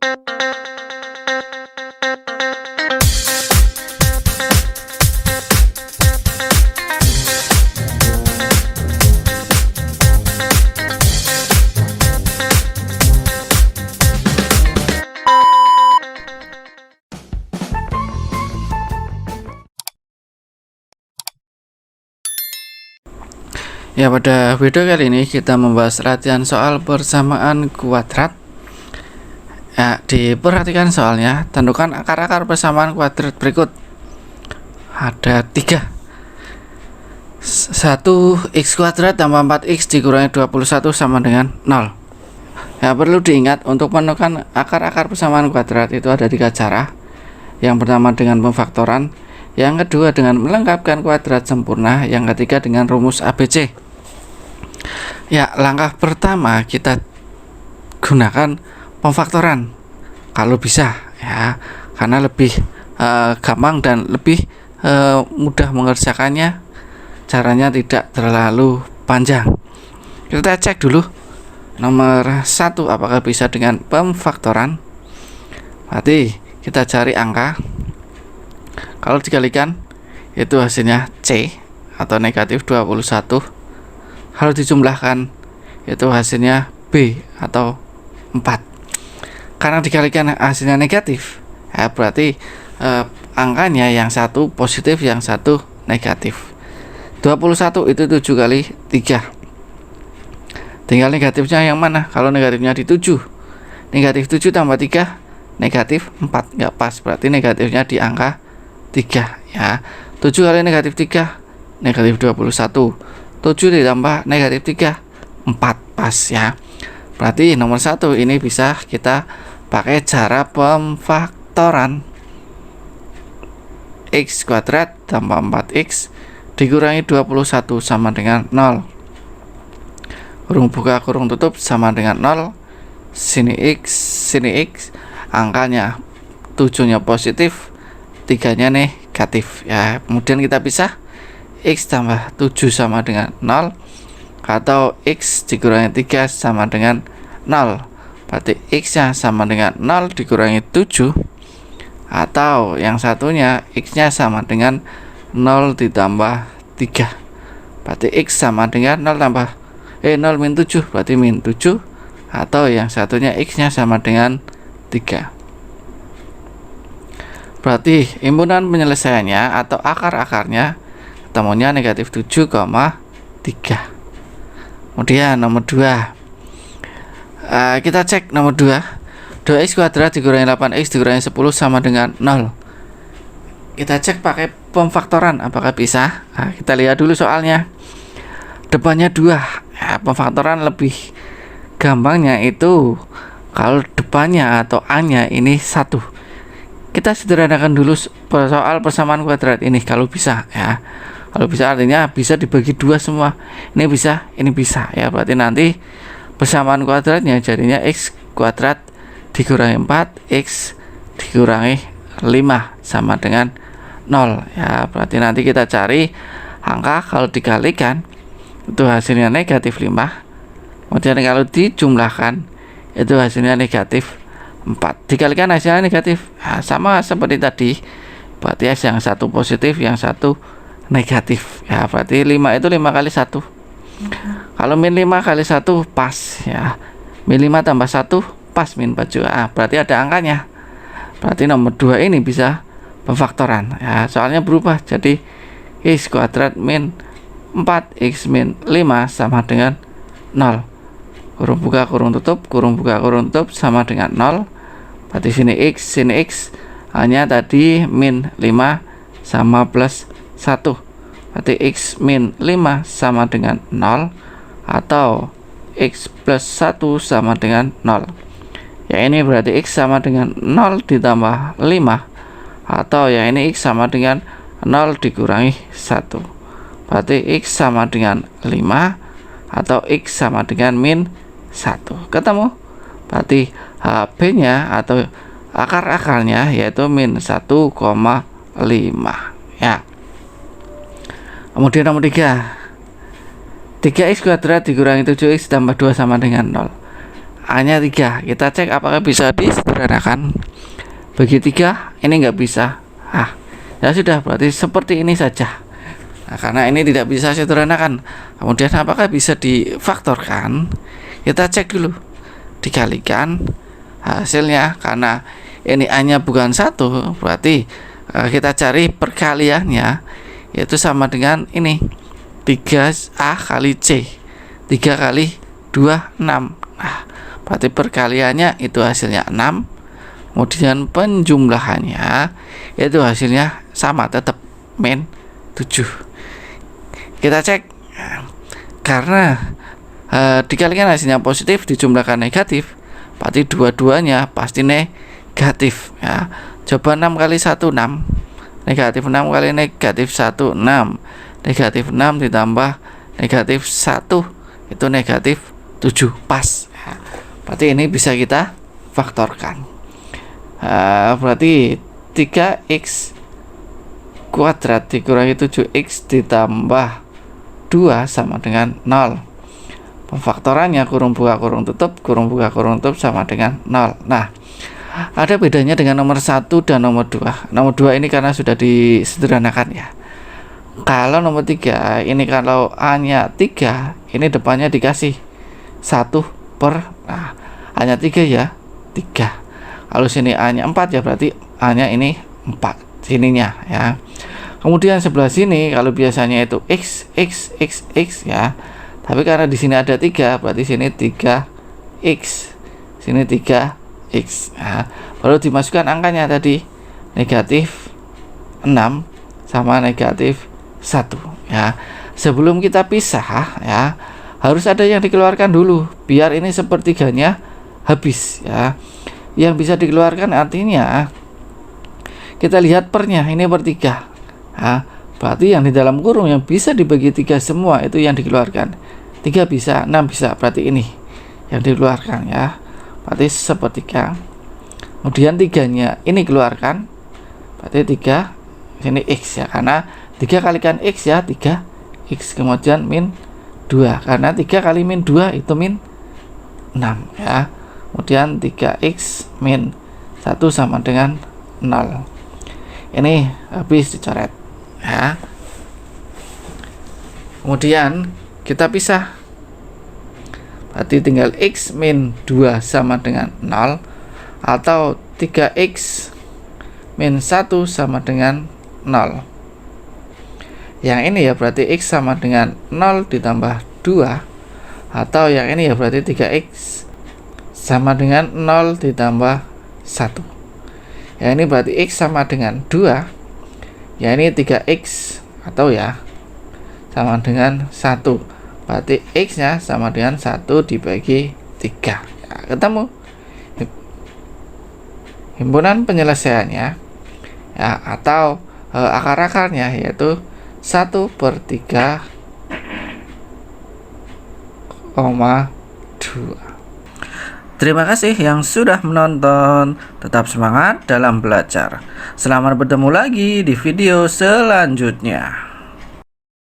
Ya, pada video kali ini kita membahas latihan soal persamaan kuadrat. Ya, diperhatikan soalnya, tentukan akar-akar persamaan kuadrat berikut. Ada 3. 1x kuadrat tambah 4x dikurangi 21 sama dengan 0. Ya, perlu diingat untuk menemukan akar-akar persamaan kuadrat itu ada 3 cara. Yang pertama dengan pemfaktoran, yang kedua dengan melengkapkan kuadrat sempurna, yang ketiga dengan rumus ABC. Ya, langkah pertama kita gunakan pemfaktoran kalau bisa ya, karena lebih gampang dan lebih mudah mengerjakannya, caranya tidak terlalu panjang. Kita cek dulu nomor 1 apakah bisa dengan pemfaktoran. Berarti kita cari angka, kalau dikalikan itu hasilnya C atau negatif 21. Kalau dijumlahkan itu hasilnya B atau 4. Karena dikalikan hasilnya negatif, ya berarti angkanya yang satu positif, yang satu negatif. 21 itu 7 kali 3. Tinggal negatifnya yang mana? Kalau negatifnya di 7, negatif 7 tambah 3 negatif 4, nggak pas, berarti negatifnya di angka 3 ya. 7 kali negatif 3 negatif 21, 7 ditambah negatif 3 4, pas ya. Berarti nomor 1 ini bisa kita pakai cara pemfaktoran. X kuadrat tambah 4x dikurangi 21 sama dengan 0. Kurung buka kurung tutup sama dengan 0. Sini x, angkanya 7-nya positif, 3-nya negatif ya. Kemudian kita pisah, x tambah 7 sama dengan 0, atau x dikurangi 3 sama dengan 0. Berarti x nya sama dengan 0 dikurangi 7, atau yang satunya x nya sama dengan 0 ditambah 3. Berarti x sama dengan 0 tambah 0 min 7, berarti min 7, atau yang satunya x nya sama dengan 3. Berarti impunan penyelesaiannya atau akar-akarnya ketemunya negatif 7,3. Kemudian nomor 2, kita cek nomor 2. 2x kuadrat dikurangi 8x dikurangi 10 sama dengan 0. Kita cek pakai pemfaktoran apakah bisa. Kita lihat dulu soalnya, depannya 2 ya, pemfaktoran lebih gampangnya itu kalau depannya atau a-nya ini 1. Kita sederhanakan dulu soal persamaan kuadrat ini kalau bisa ya. Kalau bisa artinya bisa dibagi 2 semua. Ini bisa, ini bisa ya. Berarti nanti persamaan kuadratnya jadinya x kuadrat dikurangi 4x dikurangi 5 sama dengan 0 ya. Berarti nanti kita cari angka kalau dikalikan itu hasilnya negatif 5. Kemudian kalau dijumlahkan itu hasilnya negatif 4. Dikalikan hasilnya negatif ya, sama seperti tadi. Berarti yang satu positif, yang satu negatif ya. Berarti 5 itu 5 kali 1. Kalau min 5 kali 1 pas ya. Min 5 tambah 1 pas min 4 juga. Berarti ada angkanya. Berarti nomor 2 ini bisa pemfaktoran ya. Soalnya berubah jadi x kuadrat min 4x min 5 sama dengan 0. Kurung buka kurung tutup, kurung buka kurung tutup sama dengan 0. Berarti sini x hanya tadi min 5 sama plus 1. Berarti x min 5 sama dengan 0, atau x plus 1 sama dengan 0. Ya, ini berarti x sama dengan 0 ditambah 5, atau ya ini x sama dengan 0 dikurangi 1. Berarti x sama dengan 5, atau x sama dengan min 1. Ketemu? Berarti B nya atau akar-akarnya yaitu min 1,5 ya. Kemudian nomor 3, 3x kuadrat dikurangi 7x tambah 2 sama dengan 0. A-nya 3. Kita cek apakah bisa disederhanakan. Bagi 3 ini nggak bisa. Ya sudah, berarti seperti ini saja. Nah, karena ini tidak bisa sederhanakan. Kemudian apakah bisa difaktorkan? Kita cek dulu. Dikalikan hasilnya, karena ini A-nya bukan 1, berarti kita cari perkaliannya, yaitu sama dengan ini 3A kali C. 3 kali 2, 6. Nah, berarti perkaliannya itu hasilnya 6. Kemudian penjumlahannya itu hasilnya sama, tetap min 7. Kita cek, karena dikalikan hasilnya positif dijumlahkan negatif, berarti dua-duanya pasti negatif ya. Coba 6 kali 1 6, negatif 6 kali negatif 1 6, negatif 6 ditambah negatif 1 itu negatif 7, pas ya. Berarti ini bisa kita faktorkan. Berarti 3x kuadrat dikurangi 7x ditambah 2 sama dengan 0. Pemfaktorannya kurung buka kurung tutup sama dengan 0. Nah, ada bedanya dengan nomor 1 dan nomor 2. Nomor 2 ini karena sudah disederhanakan ya. Kalau nomor 3 ini, kalau A-nya 3, ini depannya dikasih 1 per, nah, A-nya 3 ya 3. Kalau sini A-nya 4 ya berarti A-nya ini 4 sininya ya. Kemudian sebelah sini kalau biasanya itu x ya. Tapi karena di sini ada 3, berarti sini 3x. Sini 3x. Nah, baru dimasukkan angkanya tadi negatif 6 sama negatif 1 ya. Sebelum kita pisah ya, harus ada yang dikeluarkan dulu biar ini sepertiganya habis ya. Yang bisa dikeluarkan artinya kita lihat pernya, ini per 3 ya. Berarti yang di dalam kurung yang bisa dibagi 3 semua itu yang dikeluarkan. 3 bisa, 6 bisa, berarti ini yang dikeluarkan ya. Berarti sepertiga. Kemudian 3-nya ini keluarkan, berarti 3 sini x ya, karena 3 kalikan x ya 3x. Kemudian min 2, karena 3 kali min 2 itu min 6 ya. Kemudian 3x min 1 sama dengan 0. Ini habis dicoret ya. Kemudian kita pisah, berarti tinggal x min 2 sama dengan 0, atau 3x min 1 sama dengan 0. Yang ini ya berarti x sama dengan 0 ditambah 2, atau yang ini ya berarti 3x sama dengan 0 ditambah 1. Ya ini berarti x sama dengan 2. Ya ini 3x, atau ya sama dengan 1. Berarti x nya sama dengan 1 dibagi 3 ya, ketemu himpunan penyelesaiannya ya, atau akar-akarnya yaitu 1/3,2. Terima kasih yang sudah menonton. Tetap semangat dalam belajar. Selamat bertemu lagi di video selanjutnya.